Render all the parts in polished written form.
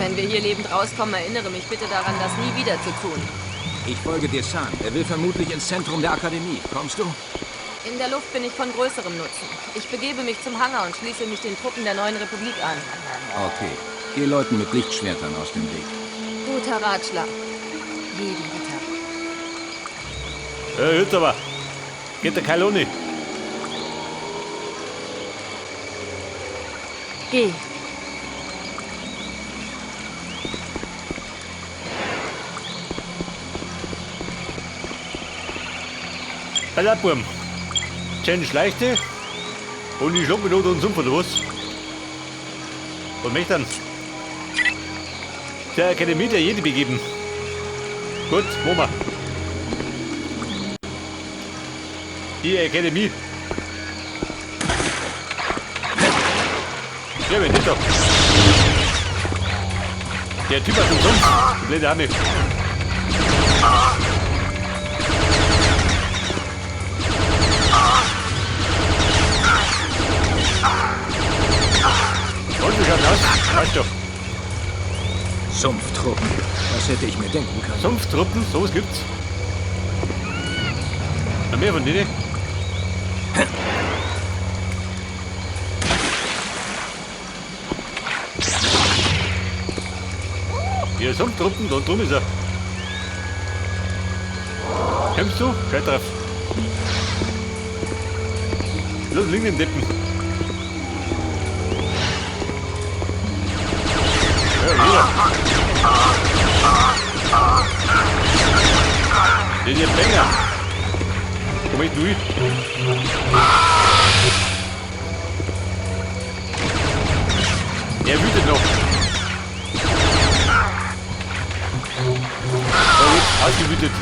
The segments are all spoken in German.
Wenn wir hier lebend rauskommen, erinnere mich bitte daran, das nie wieder zu tun. Ich folge dir, San. Er will vermutlich ins Zentrum der Akademie. Kommst du? In der Luft bin ich von größerem Nutzen. Ich begebe mich zum Hangar und schließe mich den Truppen der neuen Republik an. Okay. Geh Leuten mit Lichtschwertern aus dem Weg. Guter Ratschlag. Jeden Tag. Jetzt aber. Geht der Keil ohne. Geh. Pass auf, Burm. Schön Schleichte. Und ich schlag mich unter den Sumpf oder was? Und mich dann zur Akademie der Jedi begeben. Gut, machen wir. Die Akademie. Ja, wenn nicht doch. Der Typ hat den Sumpf. Blöde Hammer. Und wie schaut's aus? Weißt du. Sumpftruppen. Das hätte ich mir denken können. Sumpftruppen, sowas gibt's. Noch mehr von denen? Hier Sumpftruppen, da drum ist er. Kämpfst du? Schalt drauf. Los, liegen den Deppen. Ja, wieder. Das ist ein Banger. Komm ich durch. Er wütet noch. So, jetzt ausgewütet.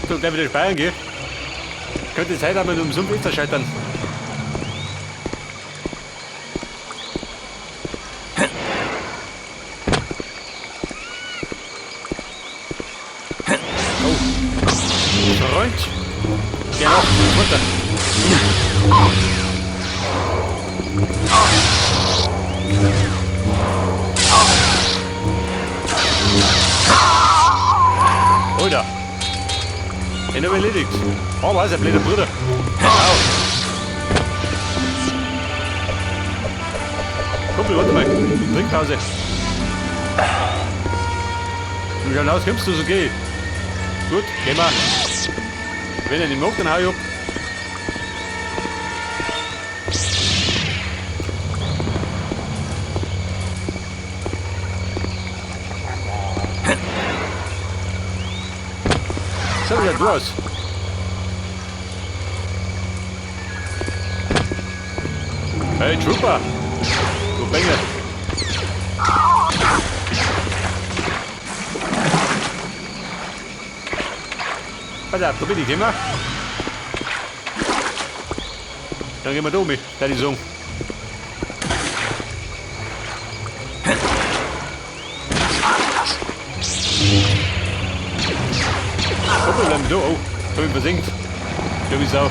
So, gleich wieder speichern gehen. Könnte Zeit haben, mit dem Sumpf öfter scheitern. Oh. Freund. Genau, runter. Oder? Den haben wir erledigt. Oh, was ist ein blöder Bruder? Au. Kumpel, warte mal. Trinkpause. Wie schauen aus, kommst du so geh? Gut, geh mal. Wenn er nicht mag, dann hau ich ab. So, wie schaut du aus? Hey, Trooper! Du Bengel! Pass auf, da bin ich, geh mal. Dann gehen wir da mit, da die Song. Hoppel, bleib da, oh, hab ich versenkt. Dumme Sau.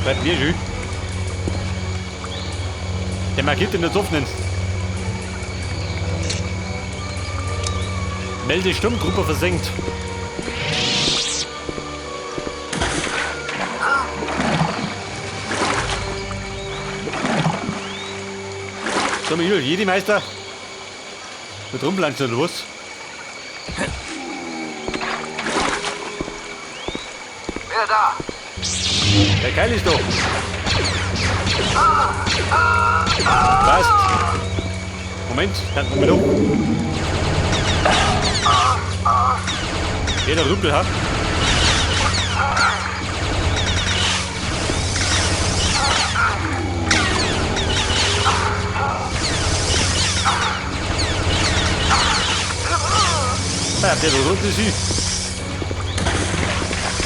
Bleib mir schön. Der markiert den nicht öffnen. Melde Sturmgruppe versenkt. So, Michael, Jedi-Meister. Mit rumplanschen oder was? Wer da? Der Keil ist da. Passt. Moment, tanken wir um. Jeder Rüppel hat. Ja, der da runter ist sie.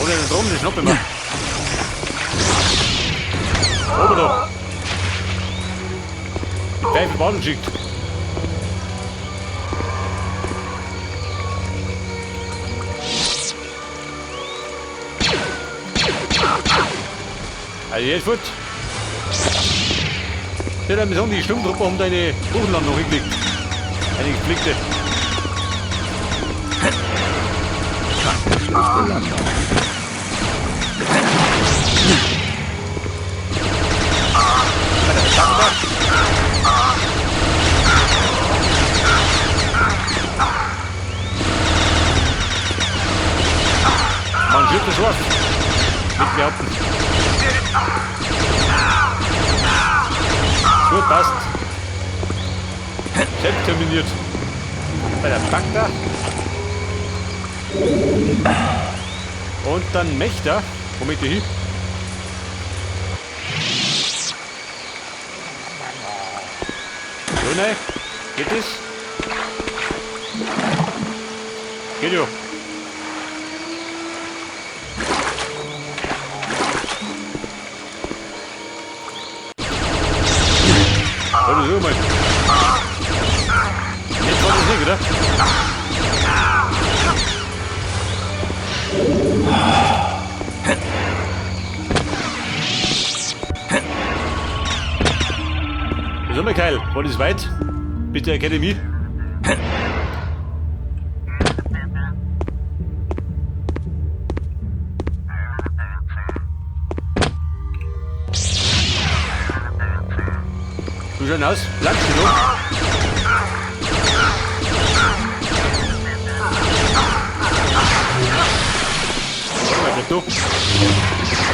Oder den Drum, den schnappen wir. Oben da. Die Pfeife Baden geschickt. Also jetzt gut. Ich würde sagen, die Sturmtruppe haben deine Buchenlandung hingekriegt. Eine gepflegte. Man wird das Wort. Mit behaupten. Gut, passt. Selbst terminiert. Bei der Bank da. Und dann Mächter. Womit du hin? So, ne? Geht es? Geht jo. Warte, so mal. Jetzt war das nicht, oder? So mal, Keil. War das weit? Bis der Akademie? Du schauen aus. Langst du noch? Warte mal, bleib du.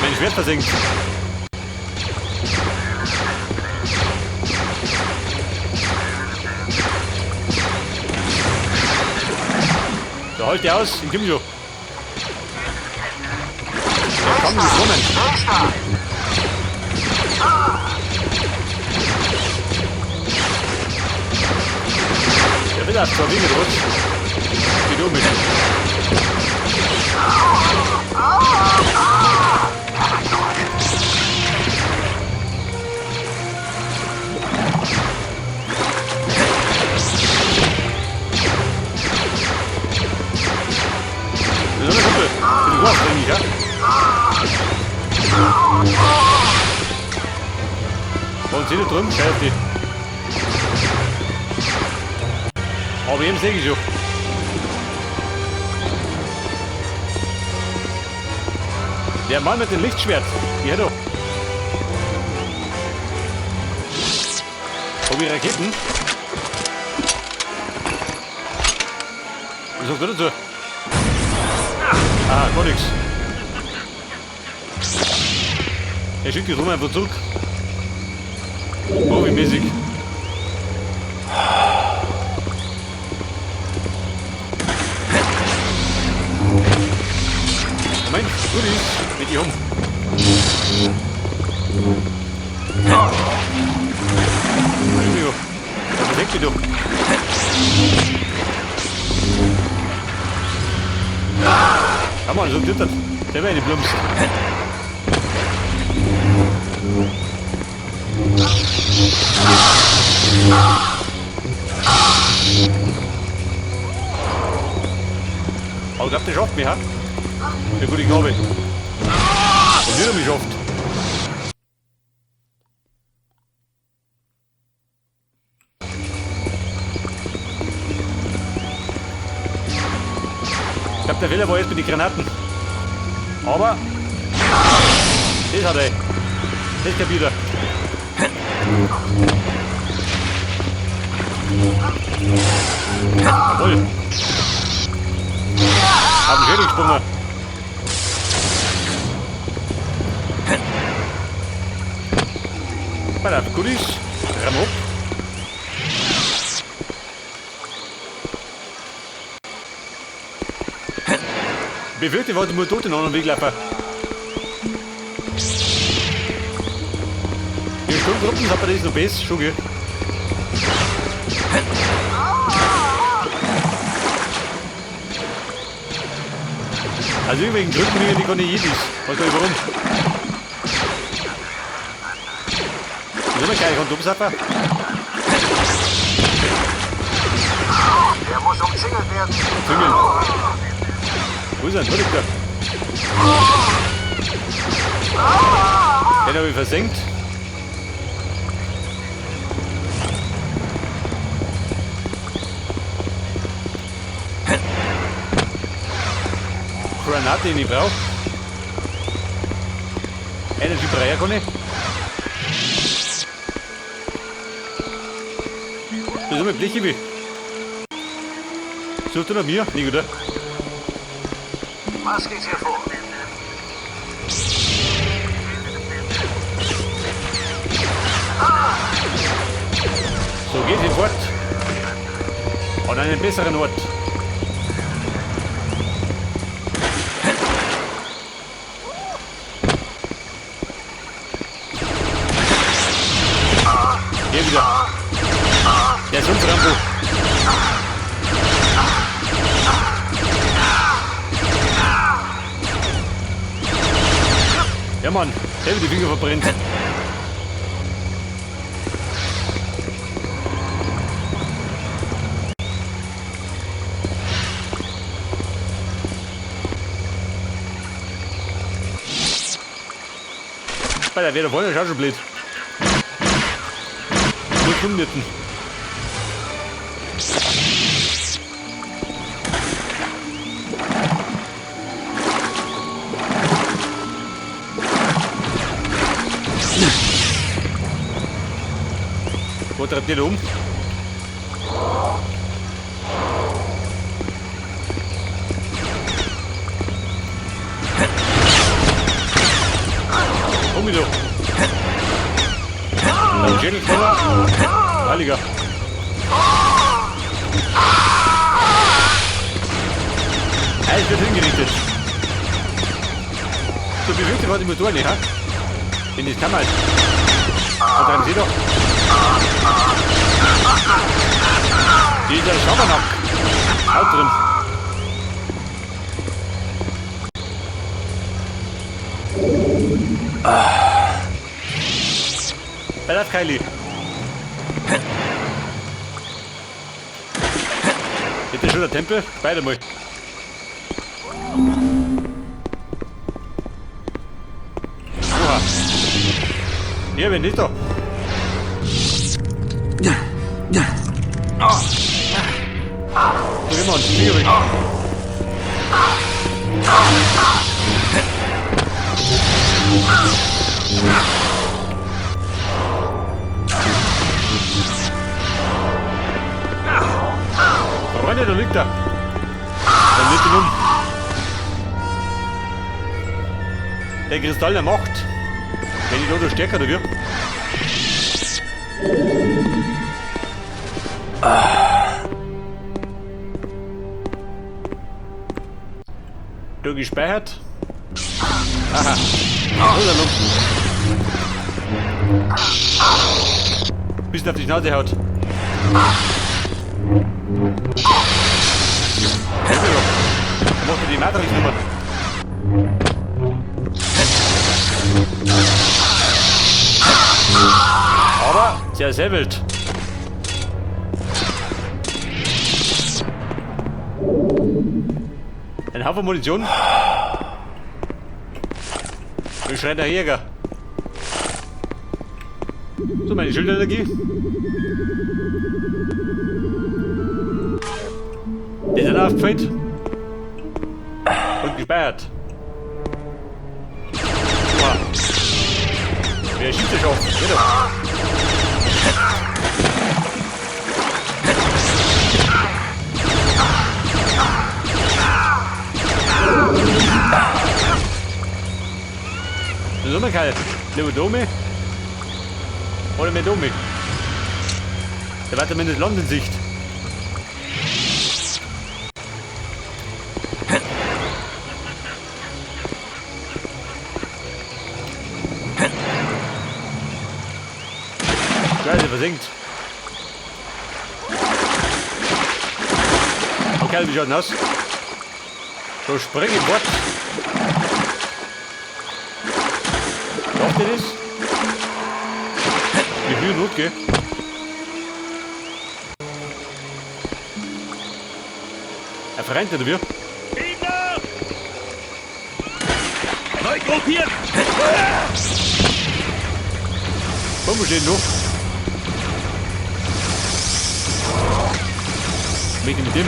Mein Schwert versenkt. So, halt dir aus, ich komm schon. Ja, komm, geschwommen. Der will auf 2 Wege gerutscht. Geht um mit. Das ist eine Kumpel. Bin ich auch eigentlich, ja? Und seht ihr drüben? Schau auf die. Aber eben sehe ich schon. Der Mann mit dem Lichtschwert. Hier doch. Oh, wie Raketen. Was sagst du dazu? Ah, gar nichts. Er schickt die rum einfach zurück. Oh, wie mäßig. Moment, gut ist, mit die um. Junge, das ist weg mit um. Kann man so glittert. Der wäre eine Blumst. Aber ich glaube, der schafft mich, ha? Ja gut, ich glaube. Und wieder mich schafft. Ich glaube, der Fehler war jetzt mit den Granaten. Aber das hat er. Das kapiert er. Jawohl. Auf den Schädel gesprungen. Voilà, gut ist. Ramm ab. Befürchte, war die nur tot in anderen Weglaufen. Die Sturmtruppen hat man das noch besser, schon gell? Also irgendwelchen Gründen liegen die gar nicht Jedis. Weiß gar nicht warum. Ist immer gleich, und Dubsapper. Der muss umzingelt werden. Züngeln. Wo ist er? Wo liegt er? Der Den habe ich versenkt. Granate, die ich brauche. Energy Breyer kann ich. Das ist mein Blechibi. Sucht du nach mir? Nicht, oder? Was geht hier vor? So geht es fort. An einen besseren Ort. Hier wieder. Der ist unser Rambo. Ja Mann, der wird die Finger verbrennt. Bei der wäre vorne schon blöd. Nur 5 Minuten. Wo treibt ihr da um? Um wieder. Ein Schädelkeller. Heiliger. Alles wird hingerichtet. So bewegt war die Motor nicht, ha? Wenn das kann man. Und dann seht doch. Dieser Schabernack. Haut drin. Bei das Kylie. Jetzt ist schon der Tempel. Beide mal. Oha. Hier, wenn nicht da. So, gehen wir uns. Finger weg. Freunde, da liegt er. Dann wird ihn um. Der Kristall der Macht. Wenn ich da stärker da wird. Da gespeichert. Aha. Bis auf die Schnauze haut. Macht er die Matrix-Nummer. Aber sehr, sehr wild. Ein Haufen Munition. Wie schreit der Jäger? So, meine Schildenergie. Die sind aufgefällt. Und gespeichert. Wow. Wer schießt das auf? Geh doch. Das ist immer kalt. Leodome oder Medome. Da war zumindest London-Sicht. Scheiße, versinkt. Okay, wie schaut denn aus? So, spring in Bord. Schafft ihr das? Wie viel Not, gell? Er verrennt nicht, oder wie? Gegner! Neu gruppiert! Bomben stehen noch. Mit dem.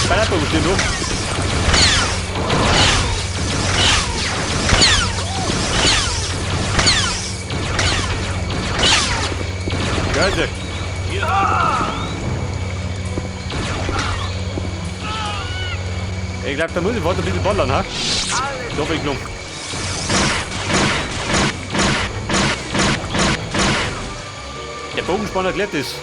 Ballerbomben stehen noch. Geil. Ich glaube, da muss ich weiter ein bisschen ballern, ha? Doppelknopf. Der Bogenspanner glatt ist.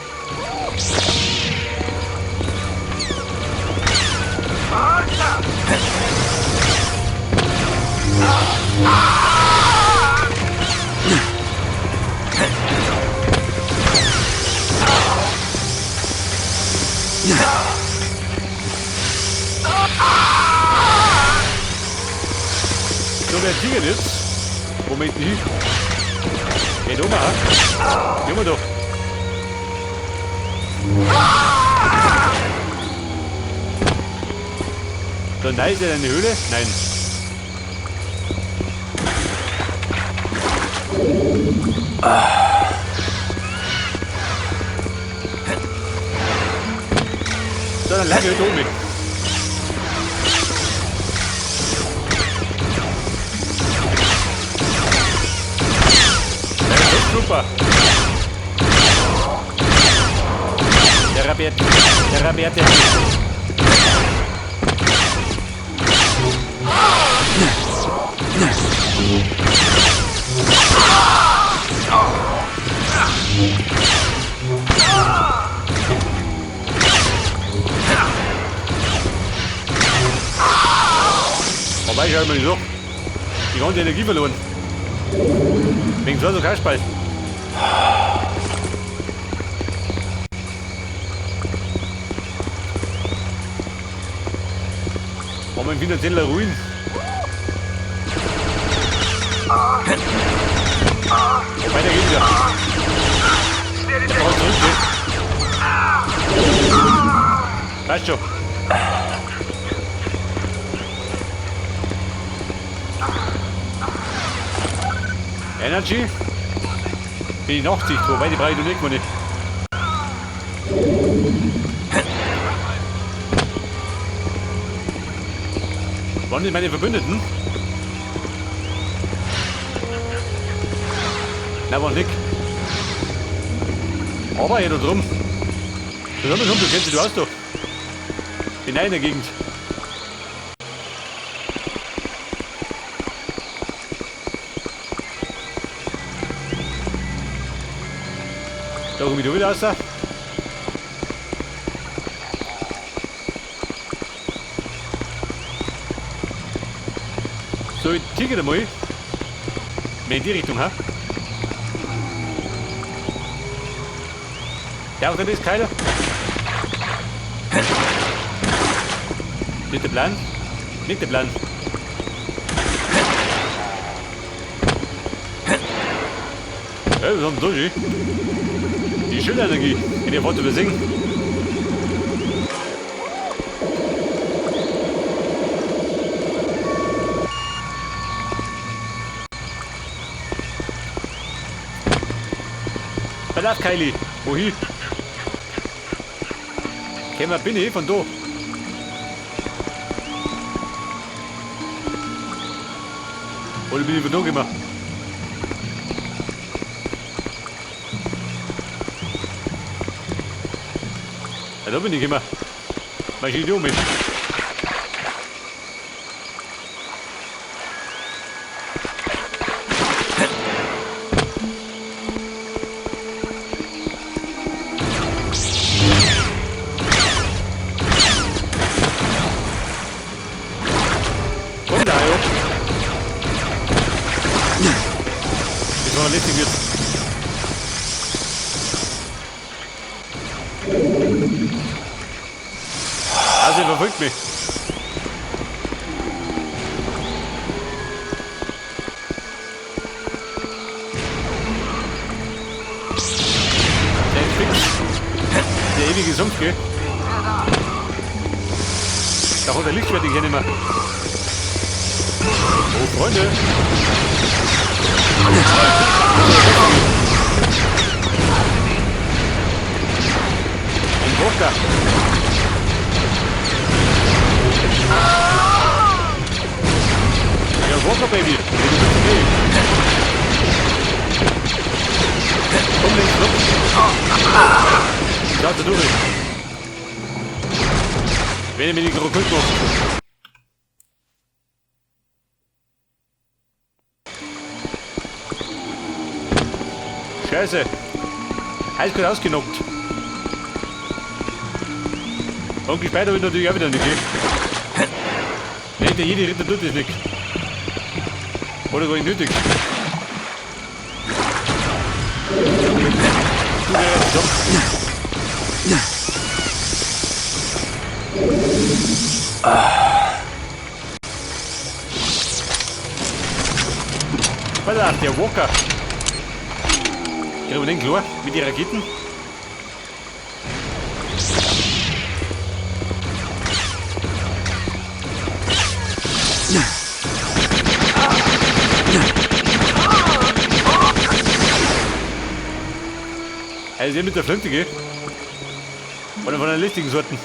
So, wer Tiger jetzt? Moment nicht. Geht oben, ha? Gehen wir doch. So, nein, ist er in die Höhle? Nein. So, dann lange mit oben. Super. Der Rabiert. Vorbei, schau mal nicht so. Die ganze Energie verloren. Wegen so Kasperl. Haben wir einen finanzieller Ruin. Weiter geht's ja. Aber zurück, ne? Passt schon. Energy. Die Nachtsicht, wobei die Breite nicht, nicht. Wann sind meine Verbündeten? Na, war nicht. Aber hier da drum. Das haben wir schon, du kennst du hast doch. In einer Gegend. Da komm ich da wieder raus. So, ich ticke mal. Mehr in die Richtung, ha? Ja, auch da ist keiner. Nicht der Plan. Nicht der Plan. Ja, was haben wir so schön? Die Schildenergie, in der Worte besingen. Verlass Kylie, wohin? Kämen wir bin ich von da. Oder bin ich von da gemacht? Ja, da bin ich immer. Mach ich mit. Komm da, jo. Jetzt war lästig wird. Also, er verfolgt mich. Der ewige Sumpf, gell? Da hat der Lichtschwert, ich nicht mehr. Oh, Freunde. Ein Walker. Ja, Walker, Baby. Komm, links, look. Schau zu durch. Wenn ihr mir die Krokult macht. Scheiße. Alles gut ausgenockt. Onkel Spider will natürlich auch wieder nicht, gell? Nein, der jede Ritter tut das nicht. Oder gar nicht nötig. Du wärst doch. Verdammt, der Walker. Kriegen wir den klar mit den Raketen? Also der mit der Flinte, gell? Oder von den listigen Sorten.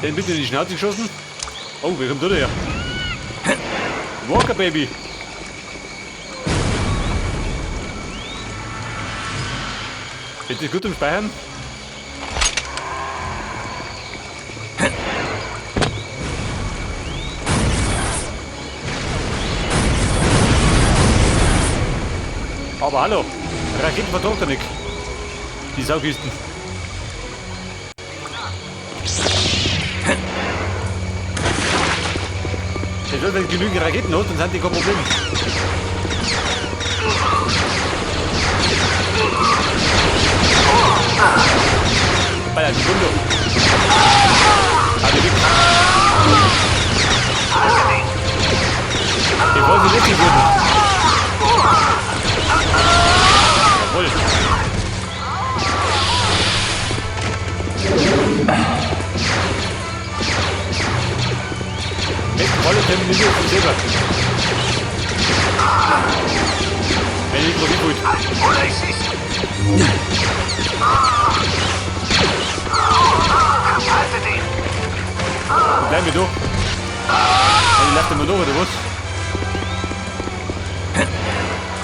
Den bitte in die Schnauze geschossen. Oh, wer kommt da her? Walker, Baby. Ist das gut zum Speichern? Aber hallo, Raketen vertraut er nicht. Die Saugisten. Wenn du genügend Raketen hast, dann sind die kein Problem. Baller, die Bunde. Alle weg. Ich wollte sie richtig würden. Jawohl. Volle Terminierung von Silber. Wenn ich so gut. Bleib mir doch. Ich lasse mir doch, oder was?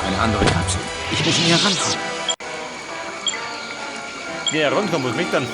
Eine andere Kapsel. Ich muss näher rankommen. Ja, rankommen, was mich dann?